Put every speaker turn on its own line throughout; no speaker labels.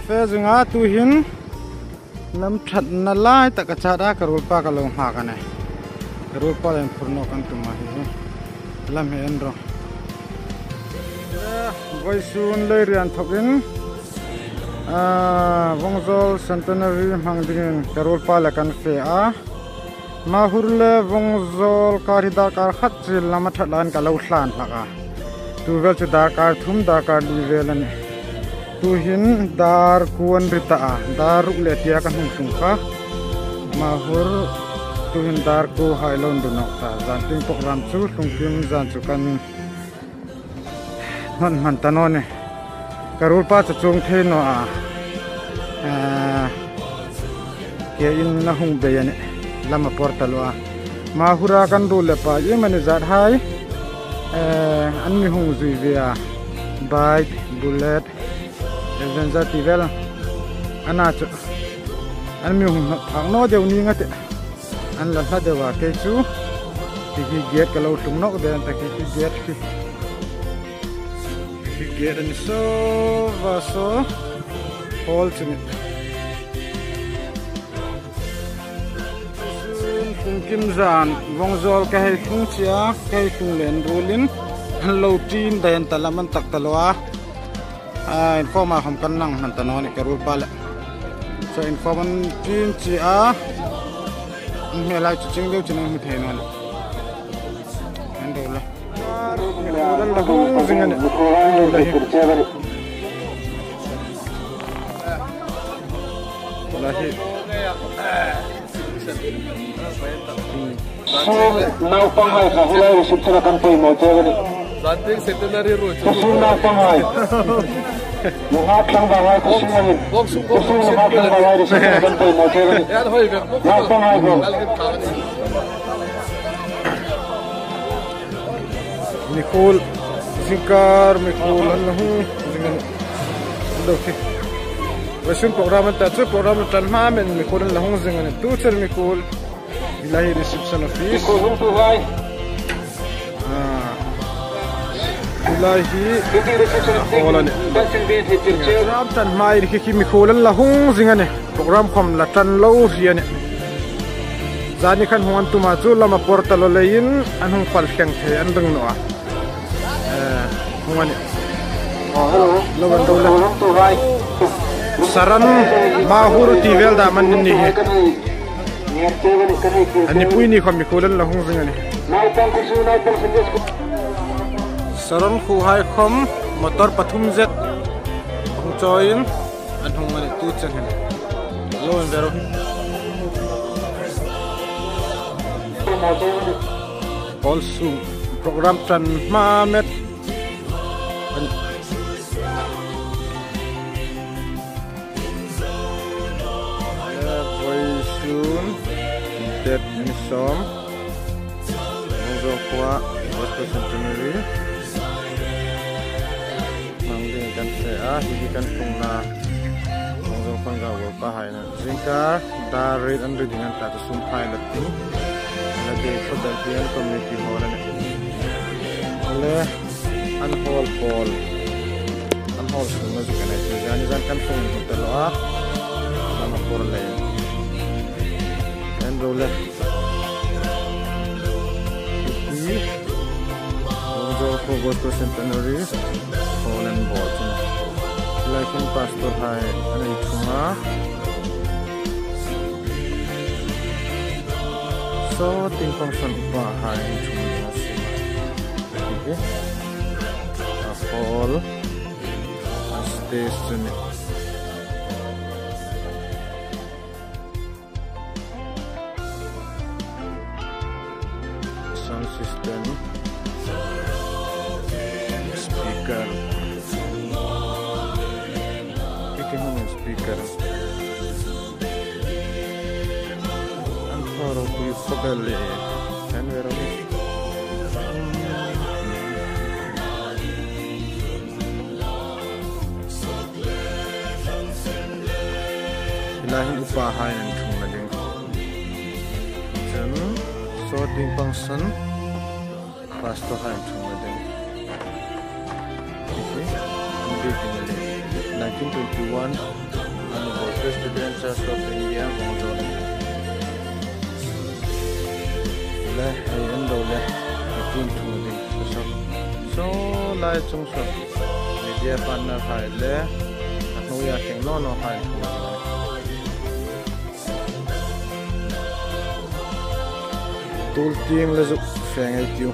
zinga tu hin lam that na lai ta ka cha da karul pa ka lo ha ka ne karul pa len phurno kan tu ma hi lam he an ro voi sun le rian thokin Vongzawl centenary mang ding karul pa la kan fe a mahurle Vongzawl karida kar khat chil lama thatlan ka lo hlan laka tu vel chu dar kar thum dar kar li velan tu hin dar kuan rita a dar le tia kan hung tung kha mahur tu hin dar ku hailon du nok ta zan ting program chu tlungkim zan chu kan man tanone karul pa chu chung the no a ke in na hung be yani lama portalwa mahura kan ru le pa yemani zat hai an mi hung zui via bike bullet Adventure tivel ana chu an mi hung phang no deu ni ngate an la sa dewa ke chu ti get ka lo tung nok de ta ki get an so va so hol chu tlungkim zan Vongzawl ka hei thung chia kai thung len rolin lo tin den talaman tak talwa informa hom kan nang man tanoni karul pala so informan tin chia me lai chu ching deu chin mi thein on ando la dan la hu zingan ando la hi la hi
now pangai ka hulai reception kan poi mo chegani
Zanting centenary road.
Now pangai mo hat lang bangai ko sinani
Box
hat lang bangai reception kan poi mo chegani
yan hoy ga
now pangai ko
Nicol azingkar Nicol lahu zingan do ki wasun program ta chu program tan ma men Nicol lahu zingan tu cher Nicol ilahi reception office
ko hum tu hai
ilahi
reception
holan
dancing be picture
program tan mai ki Nicol lahu zingan program khom la tan lo hian zani khan huan tu ma chu lama portal lein an hung pal kheng the an dang no a huan
hello
logan do la
hum tu hai
saran mahur tivel da man ni he
niat chegani kan
ani pui ni khom Nicol lahu zingan
now pang ku su now pang sanjes ko
saran khu hai khom motor pathum jet hung choin an hung mani tu chen hen lo en vero also program tan mamet very soon that nisom Vongzawl Khuo Vawithum centenary mangding kan se a hi kan tung na Vongzawl Khuo pa hai na azingkar da red and reading an ta sum phai la ti na de for the community hall ne le an hall sum ma kan ai jani jan kan tung ta lo a na por le and roller Vongzawl Khuo Vawithum centenary hall and board like in pastor hai an thunga so ting function pa hai thunga okay a hall a station sound system speaker speaker and for we probably can wear ilahin upahan ng tumaling chun sorting function pastohan tumaling okay 1921 President Church of India Vongzawl le ai inlo le tun thu ding so lai chung so media partner hai le no ya thing no hai tlungkim le zu feng ai tiu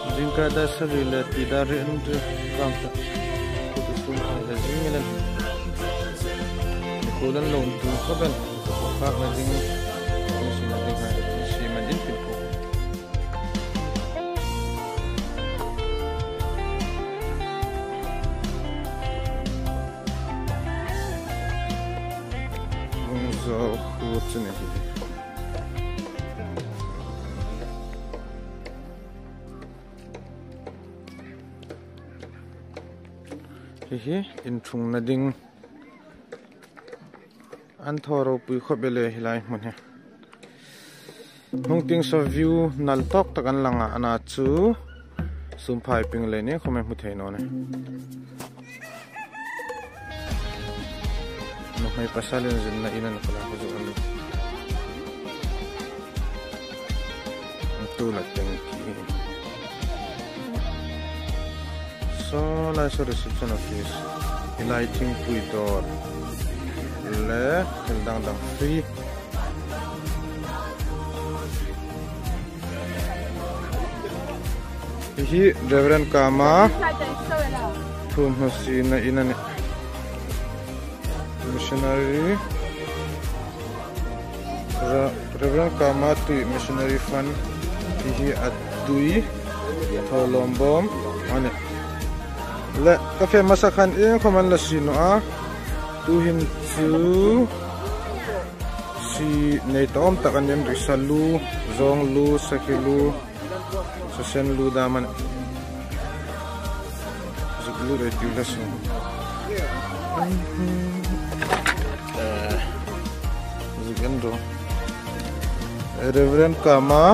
azingkar da sari le tidar and kam ta tu sun le zingelen kolan lon tu khoben khak na ding si na ding hai si ma din pin ko Vongzawl Khuo chun hi in thung na ding an thoro pui khobele hilai mun he hung ting so view nal tok takan langa ana chu sumphai ping le ne khome mu theino ne no mai pasalen jin na inan kala ko jo an tu la teng ki so la so reception office lighting pui dor le dang free hi reverend kama thum hosi na inane missionary reverend kama tu missionary fund hi adui tholombom ane le cafe masakhan eng khoman la sino a tu him chu si nei tom takanem risalu zonglu sakilu sasenlu daman zuglu re tilaso zugendo reverend kama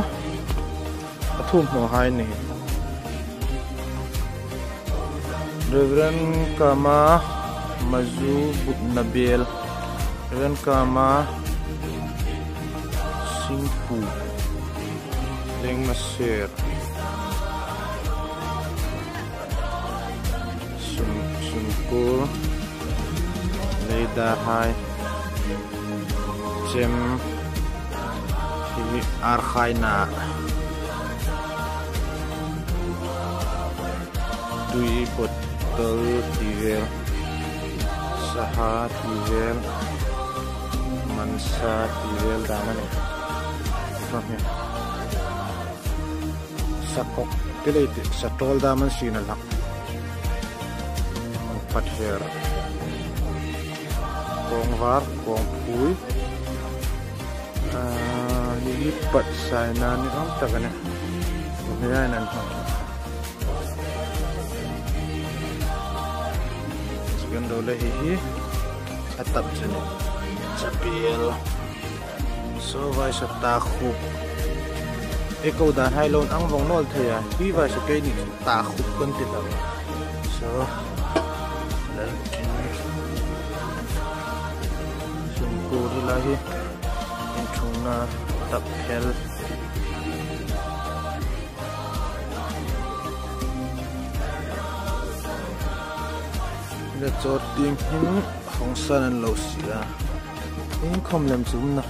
athum no hai ni reverend kama Maju Nabil Reverend Kama Singpu Leng Masir Sunkur Leida Hai Jem Arkhaina Dui Botol Tivel Saha tivel mansa tivel daman famnya sakok tilete satol daman sinala pather kongwar kongpui lipat saina ni om takane yanan Gandole hihi atap jene chapil so vai sa ta khu eko dan hai lon ang vongnol thaya hi vai sa kai ni ta khu kan ti ta so sum ko ri la hi in thuna tap hel le chot ting hin hongsan an lo sia in khom lem chum na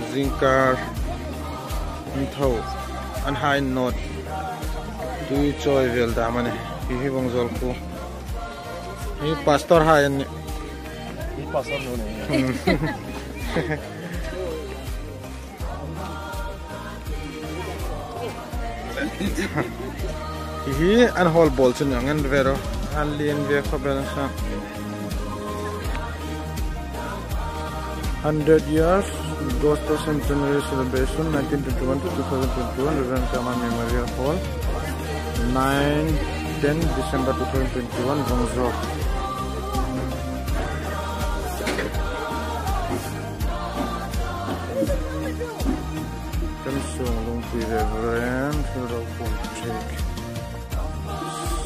azingkar in tho an hai not tu choi vel da mane hi Vongzawl Khuo hi pastor hai an hi pastor no ne hi an hall ball chun ngan vero an lien ve khabel sa 100 years Gospel Centenary celebration 1921 to 2021 Reverend Kama Memorial Hall 9-10 December 2021 Vongzawl Reverend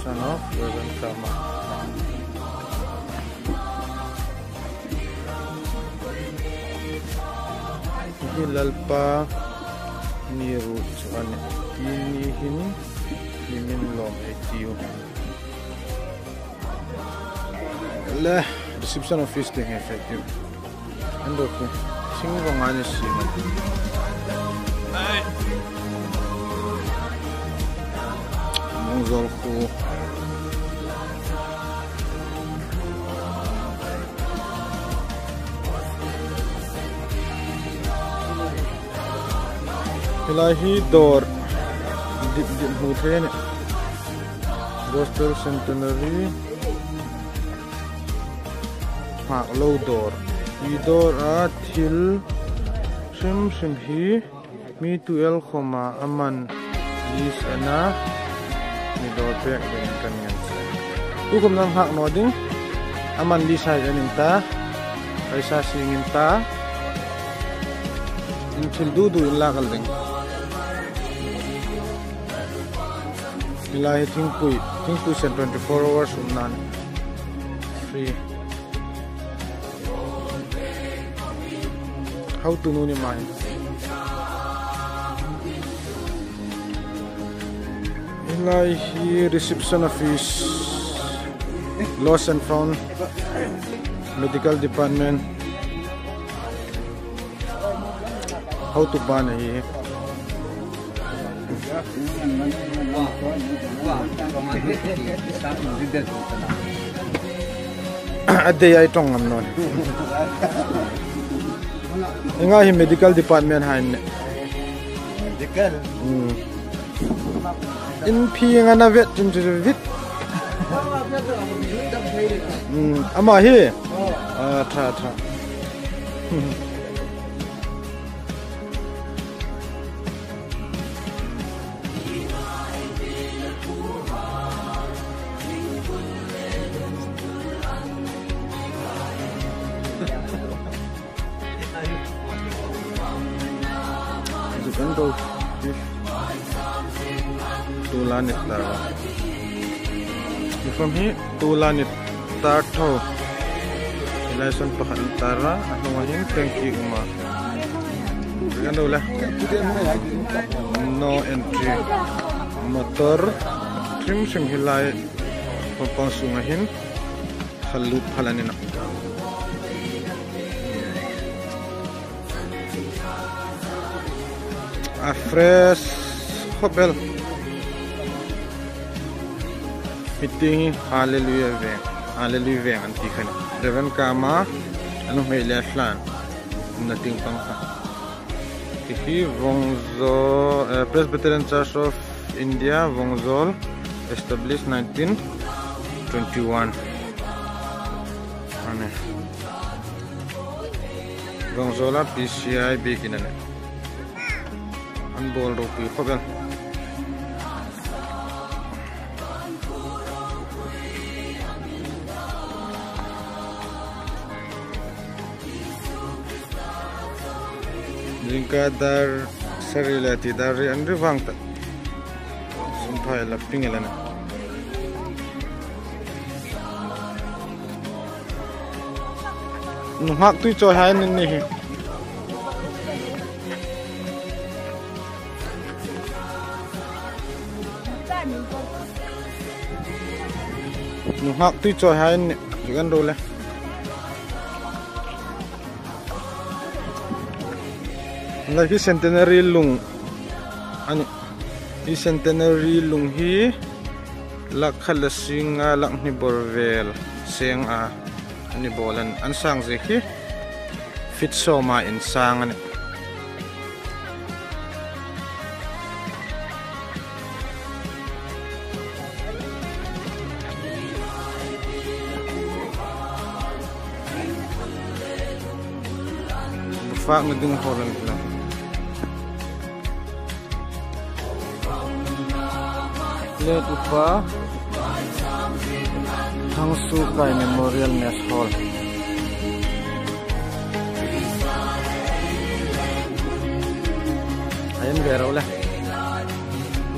son of Reverend Kama. Hilalpa niru chuan ini hin inlo etiu le reception office ding effective ando ko singgo ngani sima ai Vongzawl Khuo Ilahi door dip hutre ne Gospel Centenary low door I door a thil shim hi mi tuol khoma aman lis ana mi door pek den kan yan tu kum nam hak no ding aman lis hai anin ta paisa singin ta in thil du la kal ding Ilahi thingpui sen 24 hours umnan free how to know ni mai Ilahi reception office lost and found medical department how to ban hi ade ai tong am non inga hi medical department hain medical in phi nga na vet tin vit ama hi tha Ando tulan it tara from here tulan it tartho election pahan tara ano mahing thank you ma ando la no entry motor trim sim hilai papang sungahin halut halanina a fresh hotel meeting hallelujah anti khan Reverend Kama anu mele flan nating pang kha hi Vongzawl Presbyterian Church of India Vongzawl established 1921 ane Vongzawl PCI beginane bol roki khobel lingka dar sarilati dar andri vangta sumphai la pingelana nu hak tu choi hai ni hi nu hak tu choi hai ni gan do le lagi centenary lung ani i centenary lung hi lakhalasing lak ni borvel seng a ani bolan an sang je hi fit so ma in sang ani fa ngdung holan la let upa Thangsu Kai Memorial Mess Hall ayan garaw la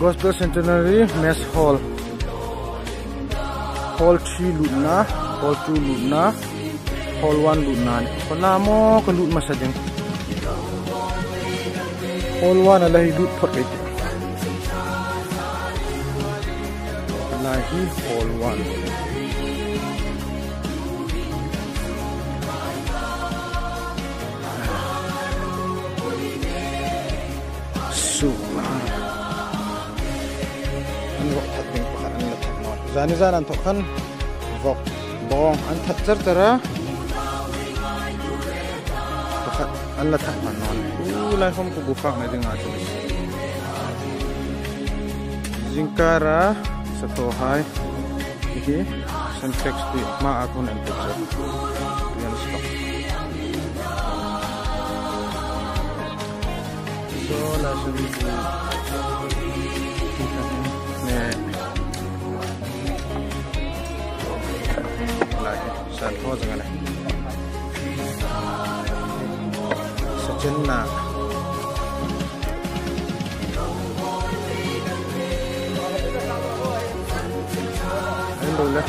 Gospel Centenary Mess Hall hall 3 lut na, hall 2 lut na, hall 1 lut na. Kona mo ka lut masa ding. Hall 1 alahi lut pot ite. Alahi hall 1. So, vok thật mình phải ăn là thật ngon. Zani zan ăn thọ khăn vok bong ăn thật rất ra. Thật ăn là thật mà ngon. Lại không có bù phăng này tiếng Anh. Azingkar satu hai. Ini syntax di ma aku nanti cek. Yang stop. So langsung Saan ho jangan sejenak inlo lah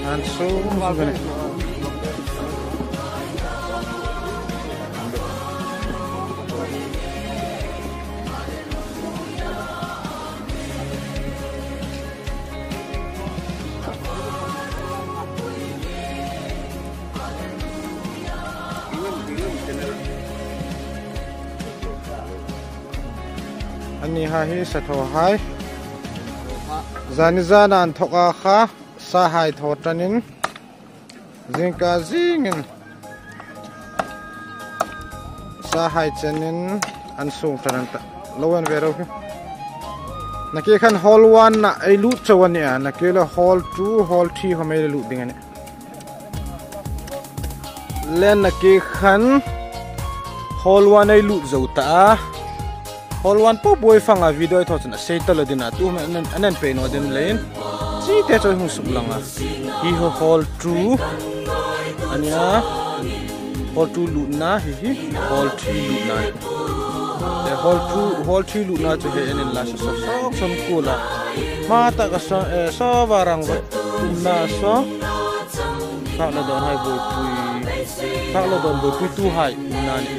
saan so jangan Ani hahi satho hai zani zana an thoka kha sa hai thotanin zingka zingin sa hai chanin an sung tananta lowan vero nake khan hall 1 na ai lu chawani a nake la hall 2 hall 3 home lu dingane len nake khan hall 1 ai lu zauta hall 1 po boy fanga video thot na settle dina tu anan pe no din len chi te choi hu suk langa hi ho hall 2 ania hall 2 lu na hi hall 3 lu na the hall 3 lu na chu he enin la so son kula mata ka so barang na so ka la don hai boy pui ka la don boy pui tu hai na ni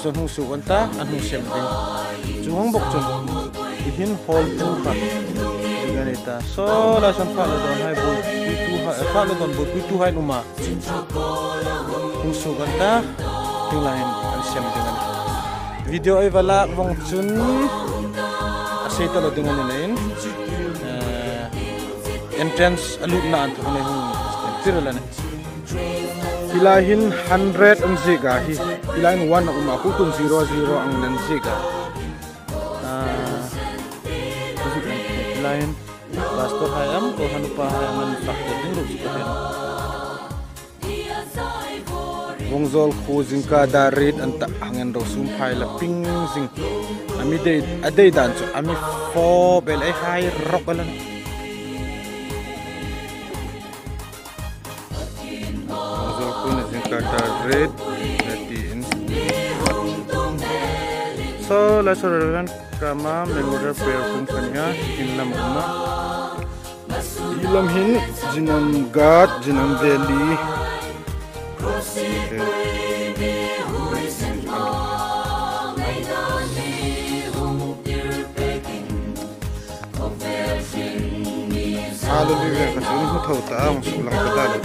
so hu su anta an hu sem ding chuang bok chun hin hall 2 kha diganita so la san fa la don hai boy tu ha fa la don boy tu hai numa hu su anta tilain an sem ding video ai wala wong chun aseta la ding an len entrance alut na an thone hu tirala ne Ilahin 100 ang ziga hi ilahin 1 ang umaku kung 00 ang nan ziga ilahin pastor hayam ko hanu pa hayam man faktor din ruk sipahen Vongzawl Khuo Zingka darit anta hangen ro sum phai la ping zing ami de adei dan chu ami fo bel ai hai rok alan red natin so lasoran kama memorial prayer pun kanya inlam uma ilam hin jinam god jinam valley hallelujah kasi mo thau ta ang sulang patalo